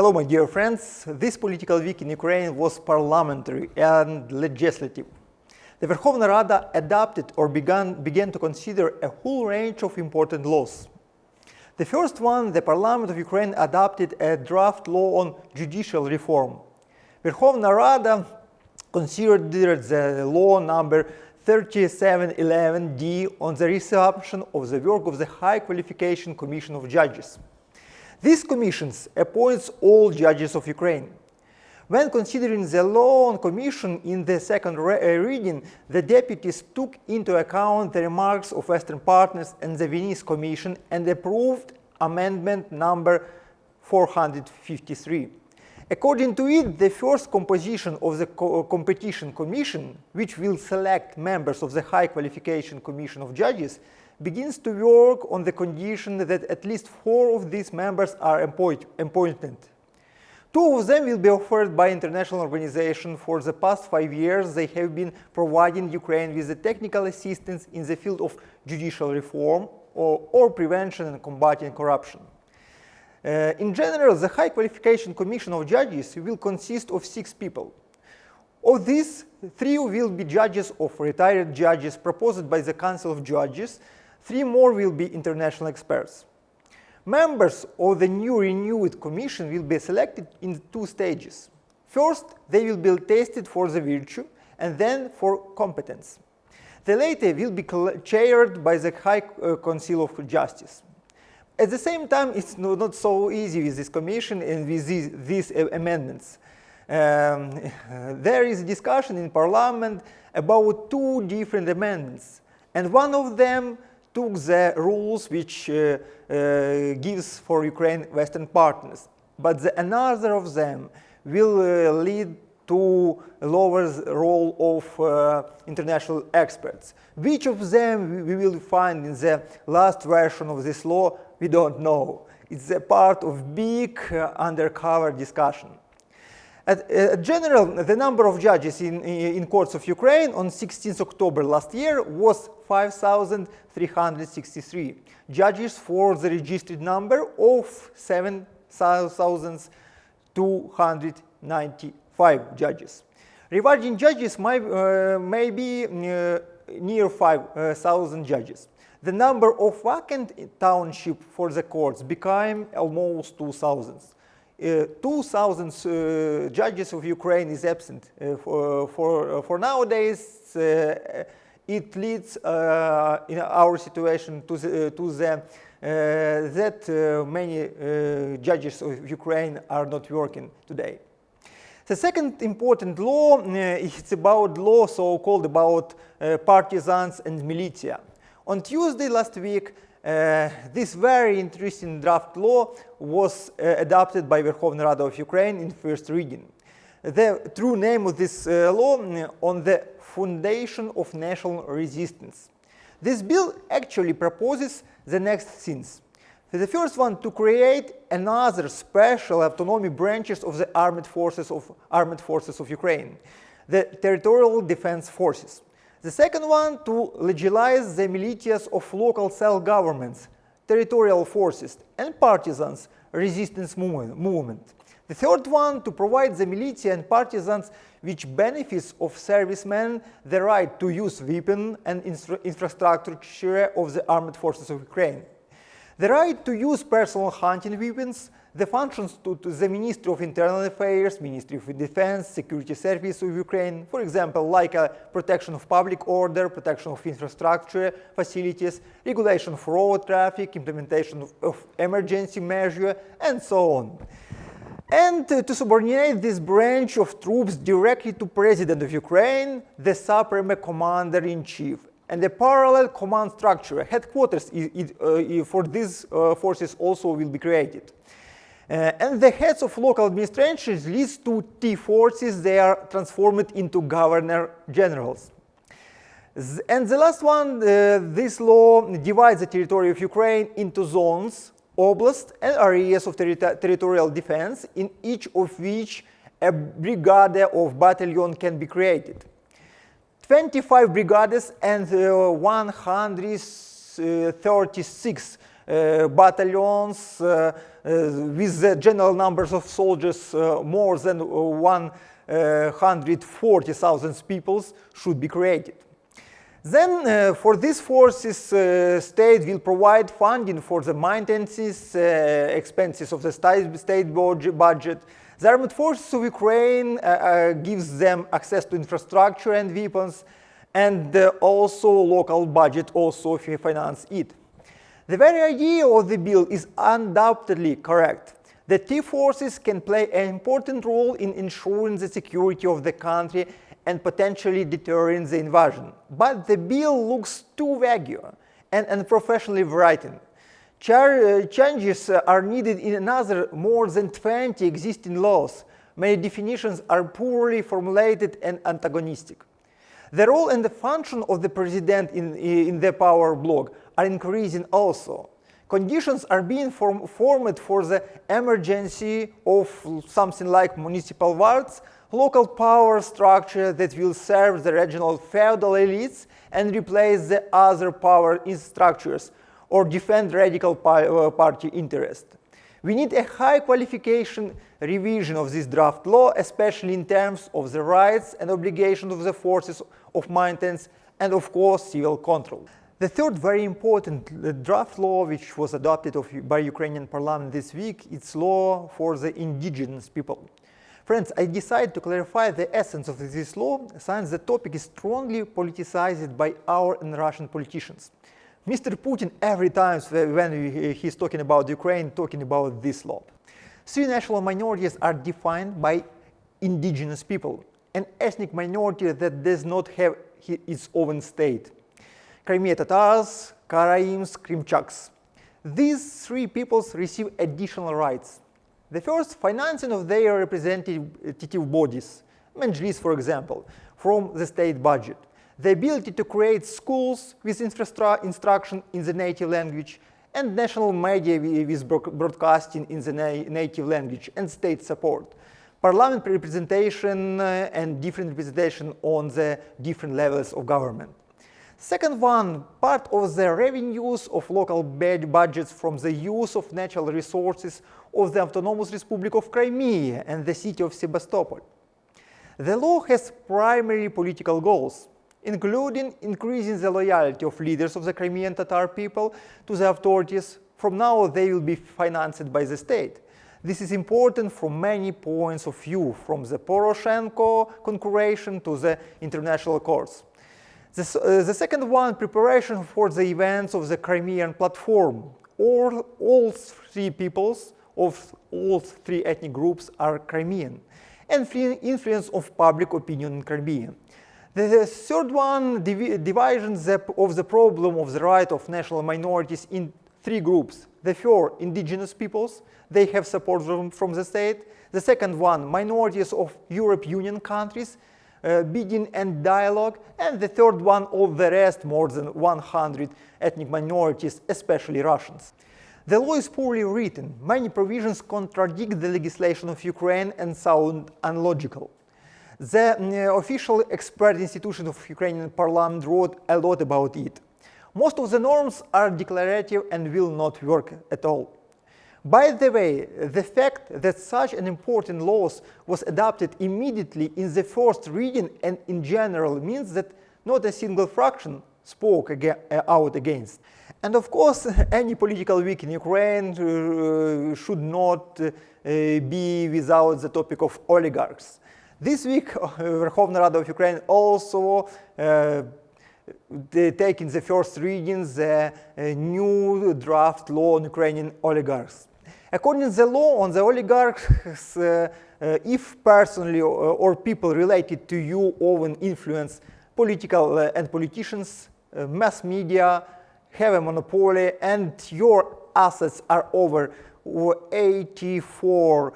Hello, my dear friends. This political week in Ukraine was parliamentary and legislative. The Verkhovna Rada adopted or began to consider a whole range of important laws. The first one, the Parliament of Ukraine adopted a draft law on judicial reform. Verkhovna Rada considered the law number 3711D on the resumption of the work of the High Qualification Commission of Judges. This commission appoints all judges of Ukraine. When considering the law on commission in the second reading, the deputies took into account the remarks of Western partners and the Venice Commission and approved amendment number 453. According to it, the first composition of the Competition Commission, which will select members of the High Qualification Commission of Judges, begins to work on the condition that at least 4 of these members are appointed. 2 of them will be offered by international organizations. For the past 5 years, they have been providing Ukraine with the technical assistance in the field of judicial reform or prevention and combating corruption. In general, the High Qualification Commission of Judges will consist of 6 people. Of these, 3 will be judges of retired judges proposed by the Council of Judges. 3 more will be international experts. Members of the renewed commission will be selected in 2 stages. First, they will be tested for the virtue and then for competence. The latter will be chaired by the High Council of Justice. At the same time, it's not so easy with this commission and with these amendments. There is a discussion in Parliament about 2 different amendments, and one of them took the rules which gives for Ukraine Western partners, but another of them will lead to a lower role of international experts. Which of them we will find in the last version of this law, we don't know. It's a part of big undercover discussion. At general, the number of judges in courts of Ukraine on 16th October last year was 5,363 judges for the registered number of 7,295 judges. Regarding judges may be near 5,000 judges. The number of vacant township for the courts became almost 2,000. 2,000 judges of Ukraine is absent. For nowadays, it leads in our situation that many judges of Ukraine are not working today. The second important law is about law so-called about partisans and militia. On Tuesday last week, this very interesting draft law was adopted by Verkhovna Rada of Ukraine in first reading. The true name of this law on the foundation of national resistance. This bill actually proposes the next things. The first one, to create another special autonomy branches of the armed forces of Ukraine, the territorial defense forces. The second one, to legalize the militias of local self-governments, territorial forces, and partisans resistance movement. The third one, to provide the militia and partisans which benefits of servicemen the right to use weapon and infrastructure of the armed forces of Ukraine. The right to use personal hunting weapons, the functions to the Ministry of Internal Affairs, Ministry of Defense, Security Service of Ukraine, for example, like protection of public order, protection of infrastructure facilities, regulation of road traffic, implementation of emergency measure, and so on. And to subordinate this branch of troops directly to President of Ukraine, the Supreme Commander-in-Chief, and the parallel command structure, headquarters for these forces also will be created. And the heads of local administrations leads to T-forces, they are transformed into governor-generals. And the last one, this law divides the territory of Ukraine into zones, oblasts, and areas of territorial defense, in each of which a brigade or battalion can be created. 25 brigades and 136 battalions with the general numbers of soldiers more than 140,000 people should be created. Then, for these forces, state will provide funding for the maintenance expenses of the state budget. The armed forces of Ukraine gives them access to infrastructure and weapons, and also local budget also finance it. The very idea of the bill is undoubtedly correct. The T forces can play an important role in ensuring the security of the country and potentially deterring the invasion. But the bill looks too vague and unprofessionally written. Changes are needed in another more than 20 existing laws. Many definitions are poorly formulated and antagonistic. The role and the function of the president in the power bloc are increasing also. Conditions are being formed for the emergency of something like municipal wards, local power structure that will serve the regional feudal elites and replace the other power structures or defend radical party interest. We need a high qualification revision of this draft law, especially in terms of the rights and obligations of the forces of maintenance and, of course, civil control. The third very important draft law, which was adopted by Ukrainian parliament this week, it's law for the indigenous people. Friends, I decided to clarify the essence of this law, since the topic is strongly politicized by our and Russian politicians. Mr. Putin, every time when he's talking about Ukraine, talking about this law. Three national minorities are defined by indigenous people, an ethnic minority that does not have its own state. Crimea Tatars, Karayims, Krimchaks. These three peoples receive additional rights. The first, financing of their representative bodies, Majlis, for example, from the state budget. The ability to create schools with instruction in the native language and national media with broadcasting in the native language and state support. Parliament representation and different representation on the different levels of government. Second one, part of the revenues of local budgets from the use of natural resources of the Autonomous Republic of Crimea and the city of Sebastopol. The law has primary political goals, including increasing the loyalty of leaders of the Crimean Tatar people to the authorities. From now, they will be financed by the state. This is important from many points of view, from the Poroshenko concurration to the international courts. The second one, preparation for the events of the Crimean platform. All three peoples of all three ethnic groups are Crimean, and influence of public opinion in Crimea. The third one, division of the problem of the right of national minorities in three groups. The first, indigenous peoples, they have support from the state. The second one, minorities of European Union countries, bidding and dialogue. And the third one, all the rest, more than 100 ethnic minorities, especially Russians. The law is poorly written. Many provisions contradict the legislation of Ukraine and sound unlogical. The official expert institution of Ukrainian parliament wrote a lot about it. Most of the norms are declarative and will not work at all. By the way, the fact that such an important law was adopted immediately in the first reading and in general means that not a single fraction spoke out against. And of course, any political week in Ukraine should not be without the topic of oligarchs. This week, Verkhovna Rada of Ukraine also taking the first reading the new draft law on Ukrainian oligarchs. According to the law on the oligarchs, if personally or people related to you own influence political and politicians, mass media have a monopoly and your assets are over 84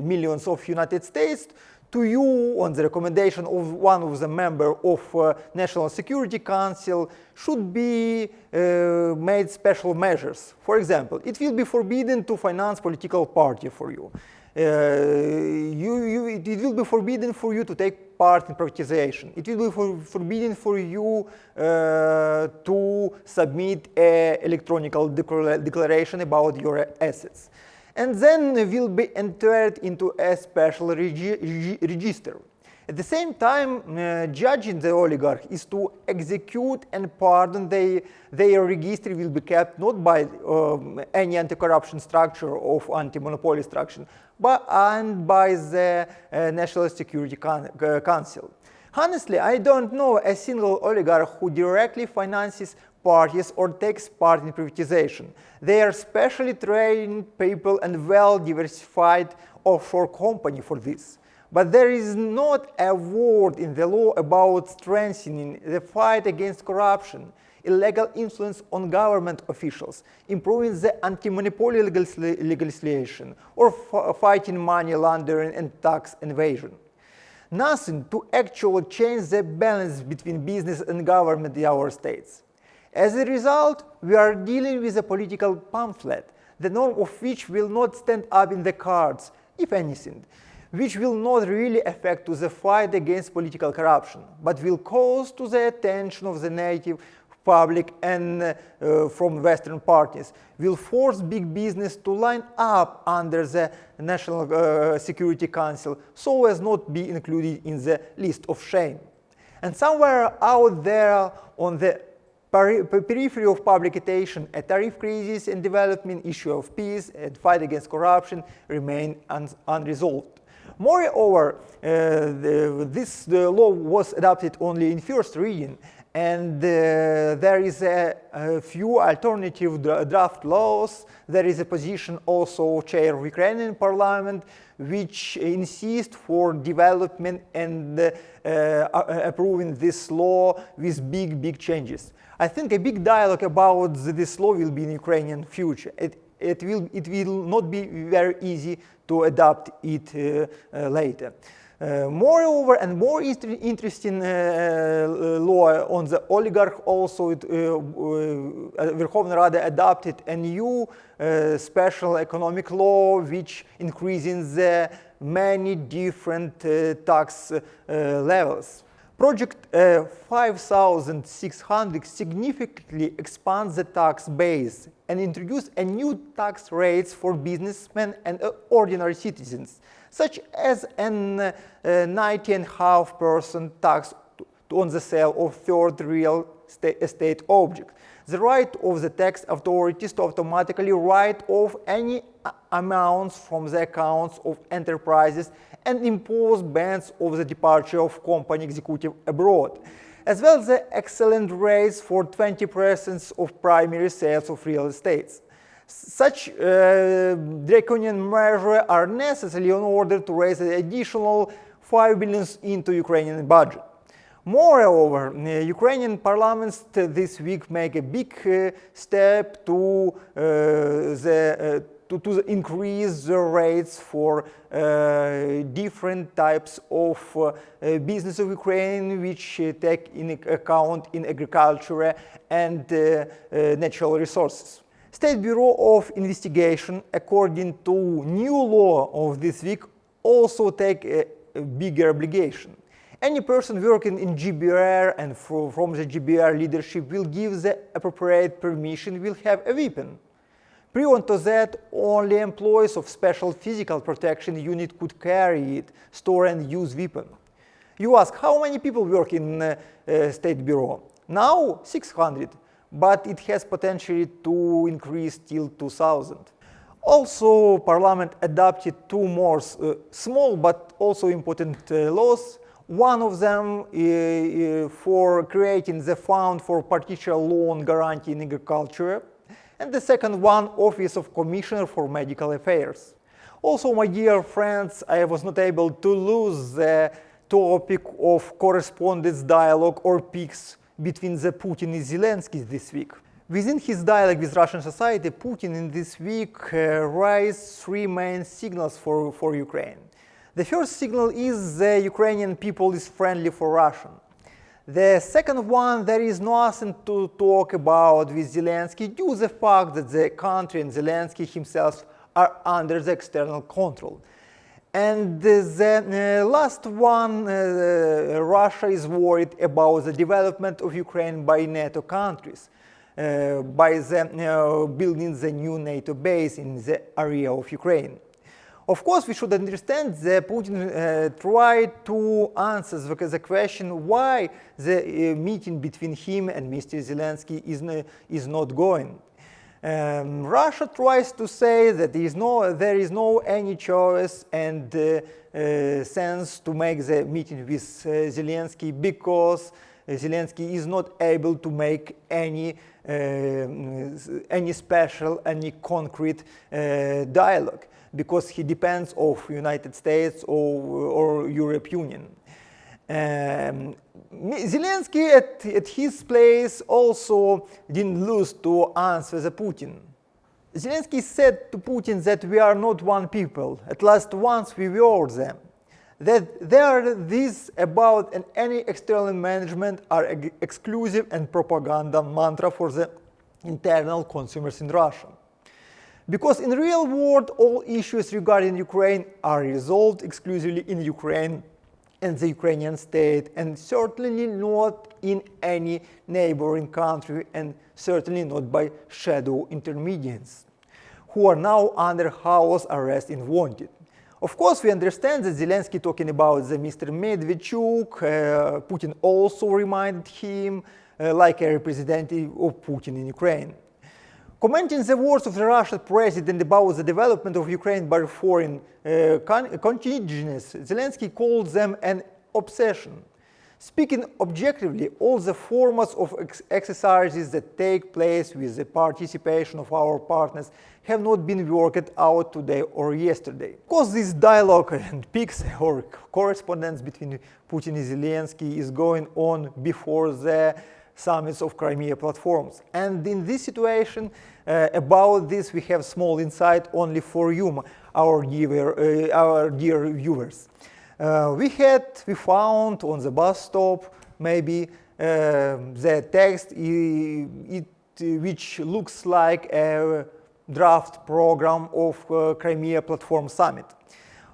millions of United States, to you, on the recommendation of one of the members of National Security Council, should be made special measures. For example, it will be forbidden to finance political party for you. It will be forbidden for you to take part in privatization. It will be forbidden for you to submit an electronic declaration about your assets. And then will be entered into a special register. At the same time, judging the oligarch is to execute and pardon their register will be kept not by any anti-corruption structure of anti-monopoly structure, but by the National Security Council. Honestly, I don't know a single oligarch who directly finances parties or takes part in privatization. They are specially trained people and well-diversified offshore company for this. But there is not a word in the law about strengthening the fight against corruption, illegal influence on government officials, improving the anti-monopoly legislation, or fighting money laundering and tax evasion. Nothing to actually change the balance between business and government in our states. As a result, we are dealing with a political pamphlet, the norm of which will not stand up in the cards, if anything, which will not really affect to the fight against political corruption, but will cause to the attention of the native public and from Western parties, will force big business to line up under the National Security Council so as not be included in the list of shame. And somewhere out there on the periphery of public attention, a tariff crisis and development, issue of peace and fight against corruption remain unresolved. Moreover, this law was adopted only in first reading, and there is a few alternative draft laws. There is a position also chair of Ukrainian parliament which insists for development and approving this law with big changes. I think a big dialogue about this law will be in Ukrainian future. It will not be very easy to adopt it later. Moreover, and more interesting law on the oligarch also, Verkhovna Rada adopted a new special economic law which increases the many different tax levels. Project 5600 significantly expands the tax base and introduce a new tax rates for businessmen and ordinary citizens, such as an 90.5% tax on the sale of third real estate object, the right of the tax authorities to automatically write off any amounts from the accounts of enterprises and impose bans of the departure of company executive abroad, as well as the excellent rates for 20% of primary sales of real estates. Such draconian measures are necessary in order to raise an additional 5 billion into Ukrainian budget. Moreover, Ukrainian parliament this week make a big step to increase the rates for different types of business of Ukraine, which take in account in agriculture and natural resources. State Bureau of Investigation, according to new law of this week, also take a bigger obligation. Any person working in GBR and from the GBR leadership will give the appropriate permission, will have a weapon. Prior to that, only employees of special physical protection unit could carry it, store and use weapon. You ask, how many people work in State Bureau? Now 600, but it has potential to increase till 2000. Also, Parliament adopted two more small but also important laws. One of them for creating the Fund for Partial Loan Guarantee in Agriculture, and the second one, Office of Commissioner for Medical Affairs. Also, my dear friends, I was not able to lose the topic of correspondence dialogue or peaks between the Putin and Zelensky this week. Within his dialogue with Russian society, Putin in this week raised three main signals for Ukraine. The first signal is the Ukrainian people is friendly for Russia. The second one, there is nothing to talk about with Zelensky due to the fact that the country and Zelensky himself are under the external control. And the last one, Russia is worried about the development of Ukraine by NATO countries, by building the new NATO base in the area of Ukraine. Of course, we should understand that Putin tried to answer the question why the meeting between him and Mr. Zelensky is not going. Russia tries to say that there is no any choice and sense to make the meeting with Zelensky because Zelensky is not able to make any special, any concrete dialogue because he depends on United States or European Union. Zelensky at his place also didn't lose to answer the Putin. Zelensky said to Putin that we are not one people, at last once we were them. That there this about and any external management are exclusive and propaganda mantra for the internal consumers in Russia. Because in the real world all issues regarding Ukraine are resolved exclusively in Ukraine and the Ukrainian state, and certainly not in any neighboring country, and certainly not by shadow intermediates, who are now under house arrest and wanted. Of course, we understand that Zelensky talking about the Mr. Medvedchuk, Putin also reminded him like a representative of Putin in Ukraine. Commenting the words of the Russian president about the development of Ukraine by foreign contingents, Zelensky called them an obsession. Speaking objectively, all the formats of exercises that take place with the participation of our partners have not been worked out today or yesterday. Because this dialogue and peaks or correspondence between Putin and Zelensky is going on before the summits of Crimea platforms. And in this situation, about this we have small insight only for you, our dear viewers. We found on the bus stop maybe the text which looks like a draft program of Crimea Platform Summit.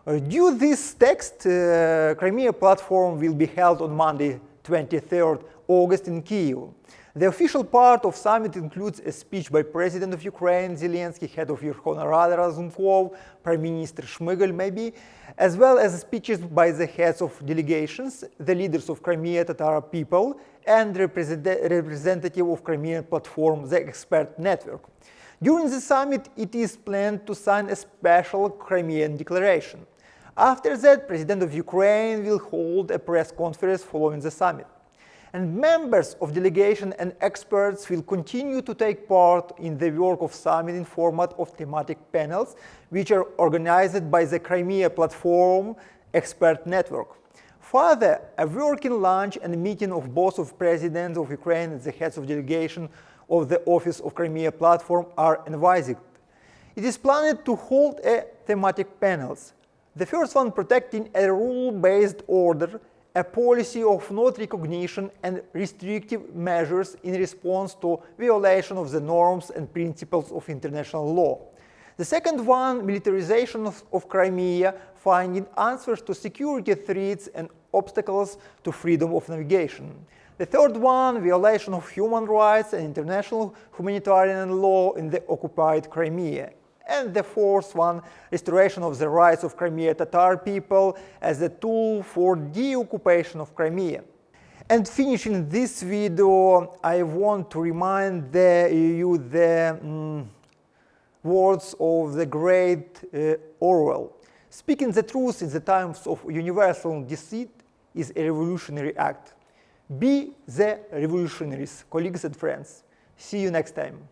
Due to this text, Crimea Platform will be held on Monday, 23rd August in Kyiv. The official part of summit includes a speech by President of Ukraine, Zelensky, head of Verkhovna Rada, Razumkov, Prime Minister Shmyhal maybe, as well as speeches by the heads of delegations, the leaders of Crimea Tatar people, and representative of Crimean platform, the expert network. During the summit, it is planned to sign a special Crimean declaration. After that, President of Ukraine will hold a press conference following the summit. And members of delegation and experts will continue to take part in the work of summit in format of thematic panels, which are organized by the Crimea Platform expert network. Further, a working lunch and meeting of both of Presidents of Ukraine and the heads of delegation of the Office of Crimea Platform are envisaged. It is planned to hold a thematic panels. The first one protecting a rule-based order, a policy of not recognition and restrictive measures in response to violation of the norms and principles of international law. The second one, militarization of Crimea, finding answers to security threats and obstacles to freedom of navigation. The third one, violation of human rights and international humanitarian law in the occupied Crimea. And the fourth one, restoration of the rights of Crimea Tatar people as a tool for deoccupation of Crimea. And finishing this video, I want to remind you the words of the great Orwell. Speaking the truth in the times of universal deceit is a revolutionary act. Be the revolutionaries, colleagues and friends. See you next time.